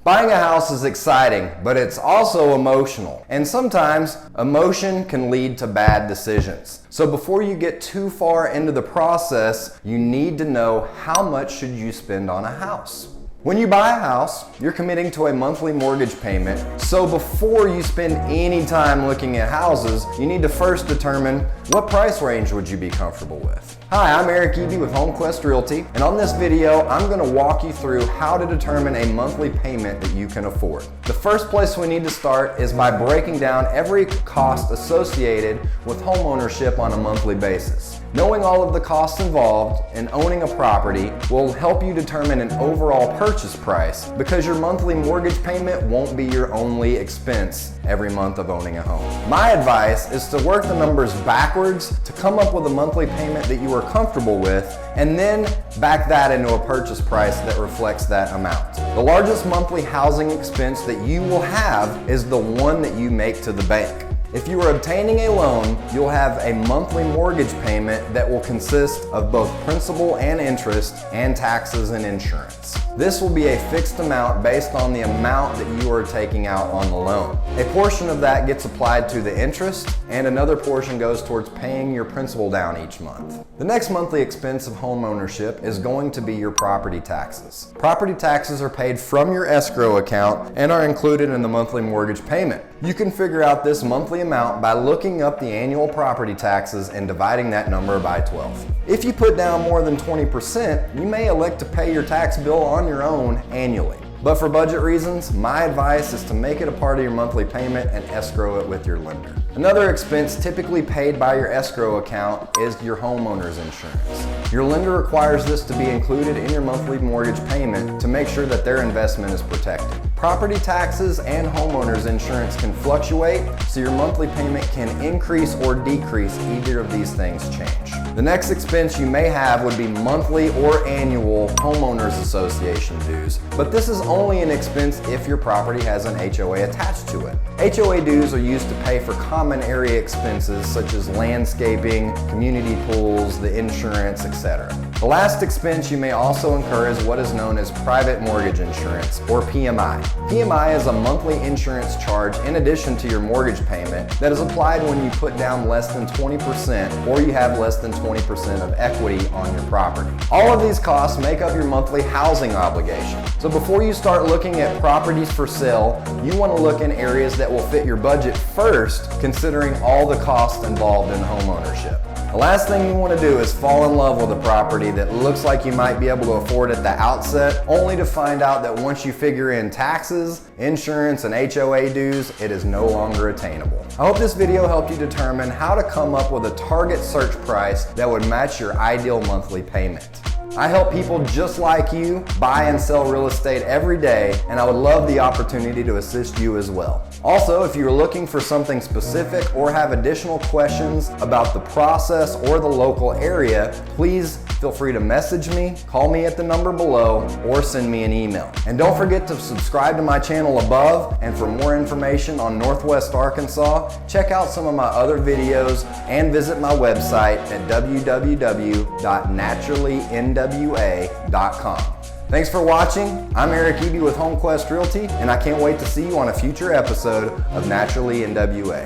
Buying a house is exciting, but it's also emotional. And sometimes emotion can lead to bad decisions. So before you get too far into the process, you need to know how much should you spend on a house. When you buy a house, you're committing to a monthly mortgage payment. So before you spend any time looking at houses, you need to first determine what price range would you be comfortable with. Hi, I'm Eric Eby with HomeQuest Realty, and on this video, I'm going to walk you through how to determine a monthly payment that you can afford. The first place we need to start is by breaking down every cost associated with homeownership on a monthly basis. Knowing all of the costs involved in owning a property will help you determine an overall purchase price, because your monthly mortgage payment won't be your only expense every month of owning a home. My advice is to work the numbers backwards to come up with a monthly payment that you are comfortable with, and then back that into a purchase price that reflects that amount. The largest monthly housing expense that you will have is the one that you make to the bank. If you are obtaining a loan, you'll have a monthly mortgage payment that will consist of both principal and interest and taxes and insurance. This will be a fixed amount based on the amount that you are taking out on the loan. A portion of that gets applied to the interest, and another portion goes towards paying your principal down each month. The next monthly expense of home ownership is going to be your property taxes. Property taxes are paid from your escrow account and are included in the monthly mortgage payment. You can figure out this monthly amount by looking up the annual property taxes and dividing that number by 12. If you put down more than 20%, you may elect to pay your tax bill on your own annually. But for budget reasons, my advice is to make it a part of your monthly payment and escrow it with your lender. Another expense typically paid by your escrow account is your homeowner's insurance. Your lender requires this to be included in your monthly mortgage payment to make sure that their investment is protected. Property taxes and homeowner's insurance can fluctuate, so your monthly payment can increase or decrease. Either of these things change. The next expense you may have would be monthly or annual homeowners association dues, but this is only an expense if your property has an HOA attached to it. HOA dues are used to pay for common area expenses such as landscaping, community pools, the insurance, etc. The last expense you may also incur is what is known as private mortgage insurance, or PMI. PMI is a monthly insurance charge in addition to your mortgage payment that is applied when you put down less than 20% or you have less than 20% of equity on your property. All of these costs make up your monthly housing obligation. So before you start looking at properties for sale, you want to look in areas that will fit your budget first, considering all the costs involved in homeownership. The last thing you want to do is fall in love with a property that looks like you might be able to afford at the outset, only to find out that once you figure in taxes, insurance, and HOA dues, it is no longer attainable. I hope this video helped you determine how to come up with a target search price that would match your ideal monthly payment. I help people just like you buy and sell real estate every day, and I would love the opportunity to assist you as well. Also, if you're looking for something specific or have additional questions about the process or the local area, please feel free to message me, call me at the number below, or send me an email. And don't forget to subscribe to my channel above, and for more information on Northwest Arkansas, check out some of my other videos and visit my website at www.naturallynwa.com. Thanks for watching. I'm Eric Eby with HomeQuest Realty, and I can't wait to see you on a future episode of Naturally NWA.